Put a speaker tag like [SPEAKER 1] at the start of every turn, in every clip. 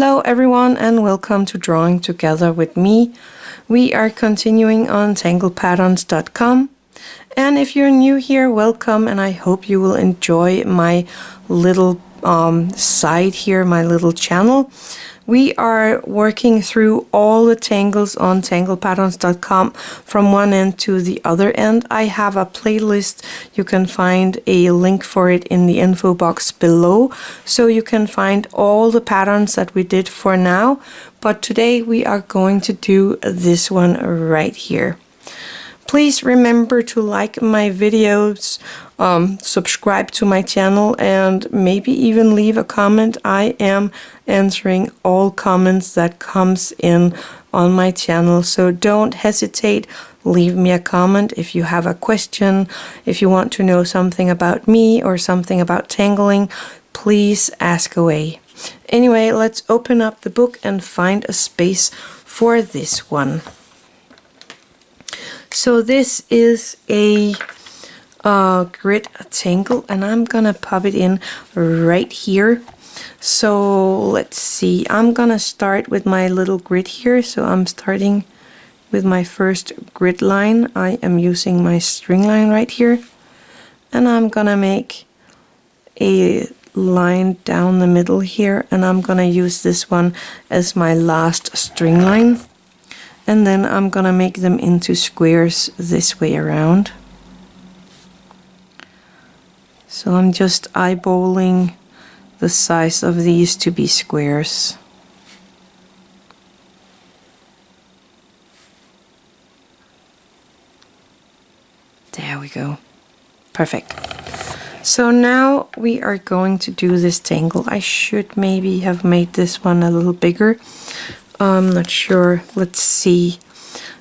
[SPEAKER 1] Hello everyone and welcome to Drawing Together with me. We are continuing on tanglepatterns.com, and if you're new here, welcome, and I hope you will enjoy my little site here, my little channel. We are working through all the tangles on tanglepatterns.com from one end to the other end. I have a playlist. You can find a link for it in the info box below, so you can find all the patterns that we did for now. But today we are going to do this one right here. Please remember to like my videos, subscribe to my channel, and maybe even leave a comment. I am answering all comments that comes in on my channel, so don't hesitate. Leave me a comment if you have a question, if you want to know something about me or something about tangling, please ask away. Anyway, let's open up the book and find a space for this one. So this is a grid tangle, and I'm gonna pop it in right here. So let's see, I'm gonna start with my little grid here. So I'm starting with my first grid line. I am using my string line right here, and I'm gonna make a line down the middle here, and I'm gonna use this one as my last string line. And then I'm gonna make them into squares this way around. So I'm just eyeballing the size of these to be squares. There we go. Perfect. So now we are going to do this tangle. I should maybe have made this one a little bigger. I'm not sure. Let's see.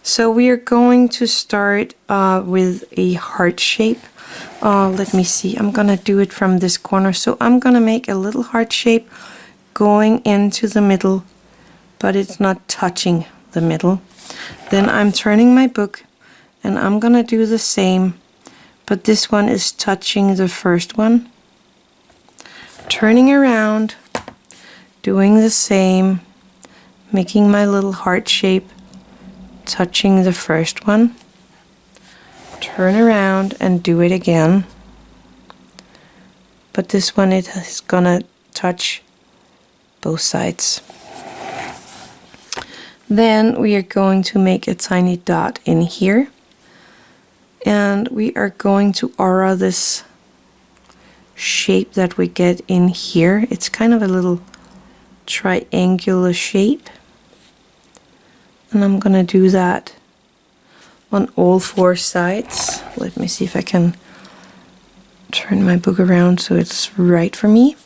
[SPEAKER 1] So we are going to start with a heart shape. Let me see. I'm gonna do it from this corner. So I'm gonna make a little heart shape going into the middle, but it's not touching the middle. Then I'm turning my book and I'm gonna do the same, but this one is touching the first one. Turning around, doing the same, making my little heart shape, touching the first one, turn around and do it again. But this one, it is gonna touch both sides. Then we are going to make a tiny dot in here, and we are going to aura this shape that we get in here. It's kind of a little triangular shape. And I'm gonna do that on all four sides. Let me see if I can turn my book around so it's right for me.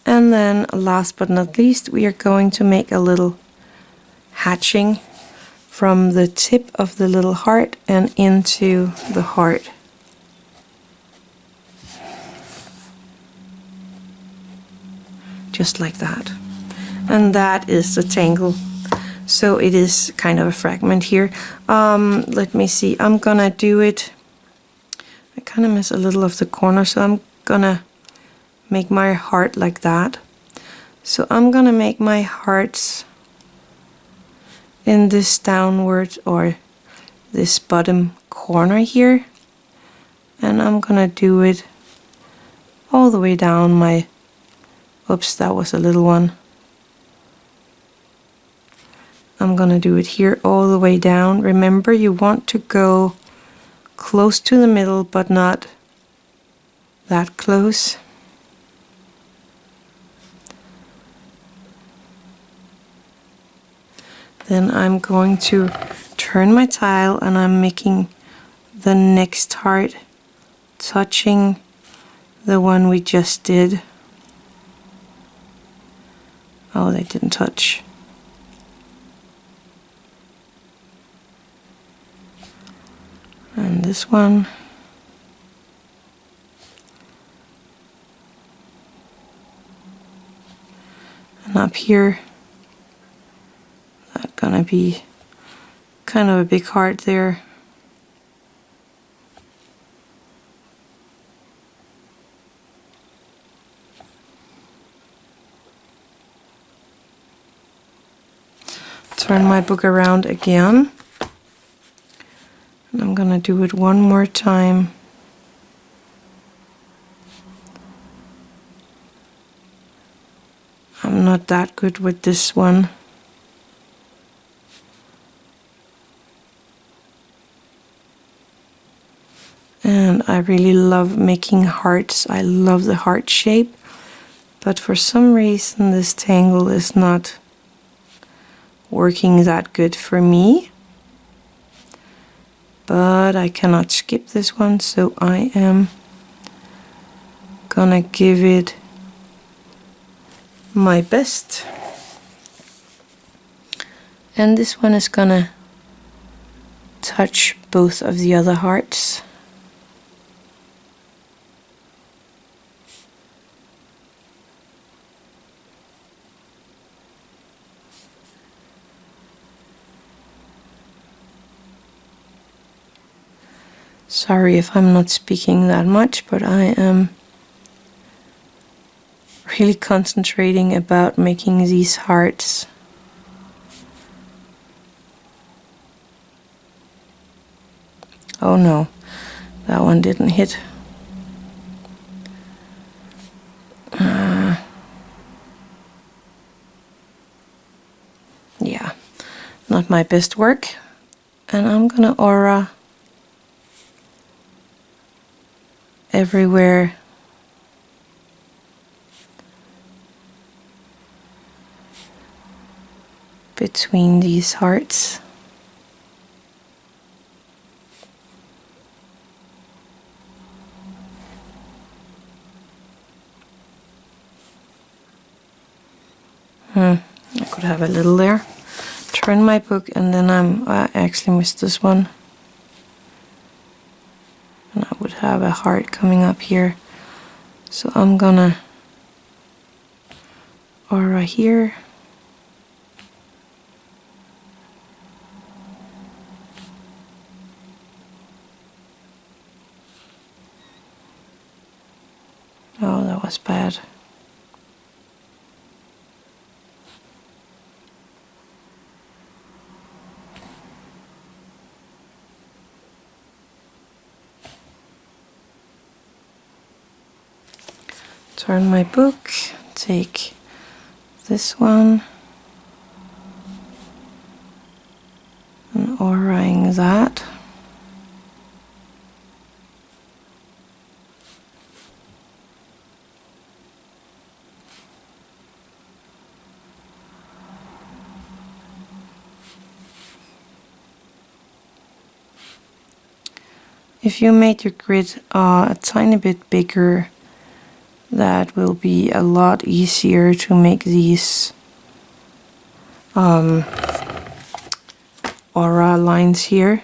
[SPEAKER 1] And then last but not least, we are going to make a little hatching from the tip of the little heart and into the heart. Just like that. And that is the tangle. So it is kind of a fragment here. Let me see, I'm gonna do it. I kind of miss a little of the corner, so I'm gonna make my heart like that. So I'm gonna make my hearts in this downward or this bottom corner here. And I'm gonna do it all the way down my, oops, that was a little one. I'm gonna do it here all the way down. Remember, you want to go close to the middle, but not that close. Then I'm going to turn my tile and I'm making the next heart touching the one we just did. Oh, they didn't touch. And this one. And up here, that's gonna be kind of a big heart there. turn my book around again. And I'm gonna do it one more time. I'm not that good with this one. And I really love making hearts. I love the heart shape. But for some reason this tangle is not working that good for me. But I cannot skip this one, so I am gonna give it my best. And this one is gonna touch both of the other hearts. Sorry if I'm not speaking that much, but I am really concentrating about making these hearts. Oh no, that one didn't hit. Yeah, not my best work. And I'm gonna aura everywhere between these hearts. I could have a little there. Turn my book, and then I actually missed this one. And I would have a heart coming up here. So I'm gonna aura here. Oh, that was bad. Turn my book, take this one, and auraing that. If you made your grid a tiny bit bigger, that will be a lot easier to make these aura lines here.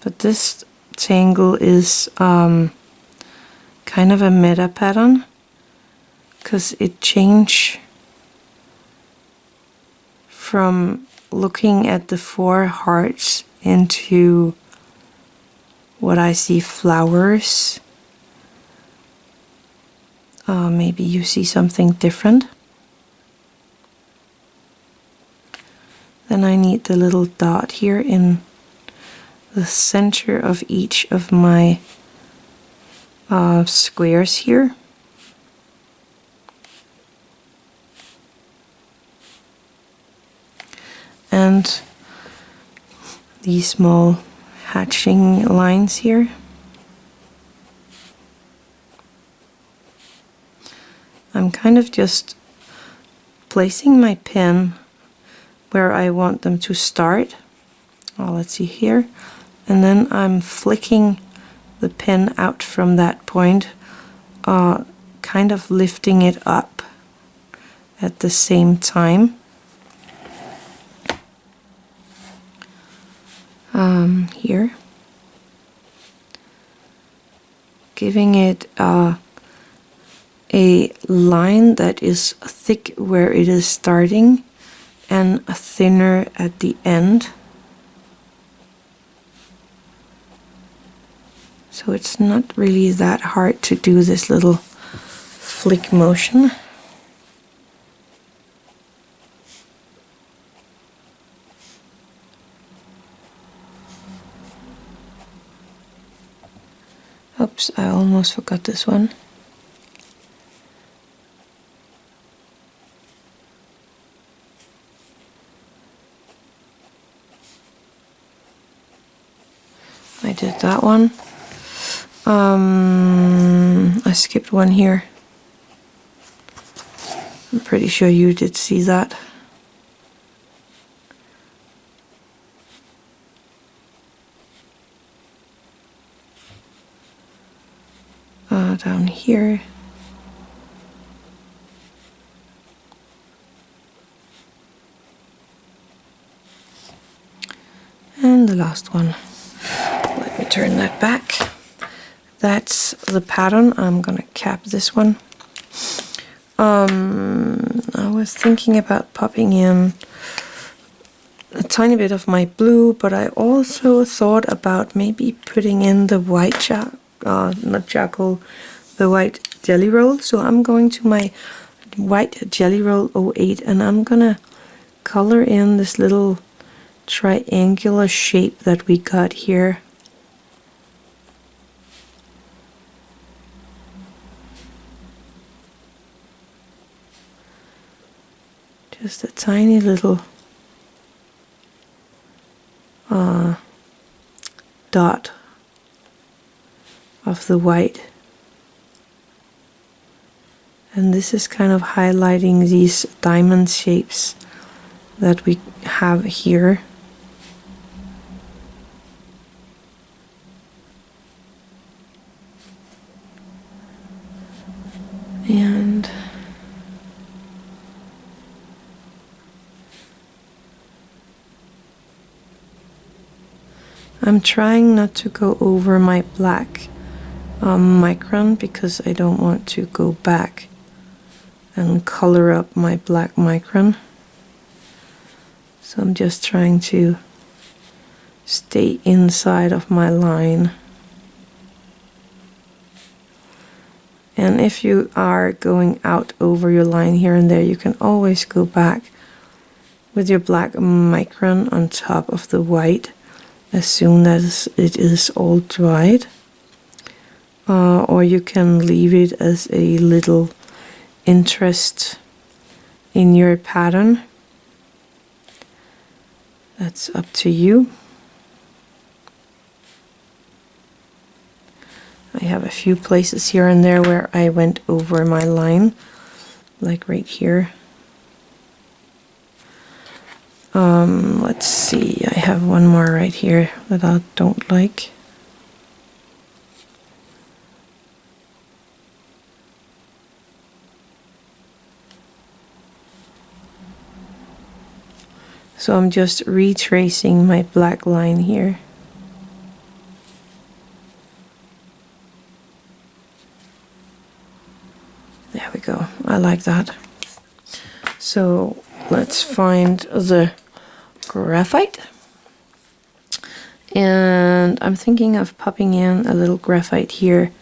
[SPEAKER 1] But this tangle is kind of a meta pattern, because it changed from looking at the 4 hearts into what I see flowers. Maybe you see something different. Then I need the little dot here in the center of each of my squares here. And these small hatching lines here. I'm kind of just placing my pen where I want them to start. Oh, let's see here. And then I'm flicking the pen out from that point, kind of lifting it up at the same time. Here, giving it a line that is thick where it is starting and thinner at the end, so it's not really that hard to do this little flick motion. Oops, I almost forgot this one. I did that one. I skipped one here. I'm pretty sure you did see that. Down here. And the last one. Let me turn that back. That's the pattern. I'm gonna cap this one. I was thinking about popping in a tiny bit of my blue, but I also thought about maybe putting in the white not charcoal, the white jelly roll. So I'm going to my white jelly roll 08 and I'm gonna color in this little triangular shape that we got here. Just a tiny little dot of the white, and this is kind of highlighting these diamond shapes that we have here. And I'm trying not to go over my black micron because I don't want to go back and color up my black micron. So I'm just trying to stay inside of my line. And if you are going out over your line here and there, you can always go back with your black micron on top of the white as soon as it is all dried. Or you can leave it as a little interest in your pattern. That's up to you. I have a few places here and there where I went over my line, like right here. Let's see, I have one more right here that I don't like. So I'm just retracing my black line here. There we go, I like that. So let's find the graphite. And I'm thinking of popping in a little graphite here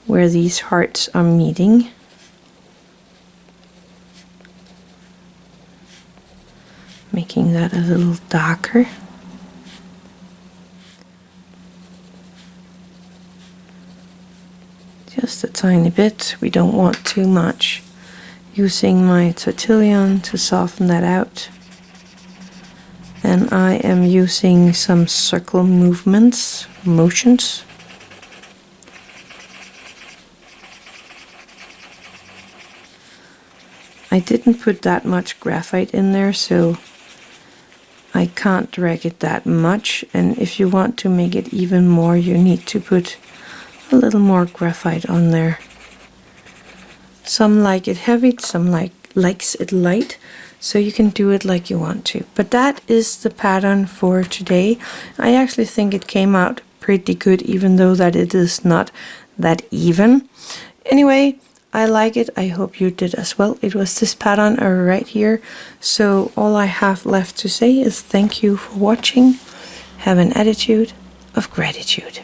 [SPEAKER 1] where these hearts are meeting. Making that a little darker. Just a tiny bit, we don't want too much. Using my Tortillion to soften that out. And I am using some circle motions. I didn't put that much graphite in there, so I can't drag it that much, and if you want to make it even more, you need to put a little more graphite on there. Some like it heavy, some likes it light, so you can do it like you want to. But that is the pattern for today. I actually think it came out pretty good, even though that it is not that even. Anyway, I like it. I hope you did as well. It was this pattern right here. So all I have left to say is thank you for watching. Have an attitude of gratitude.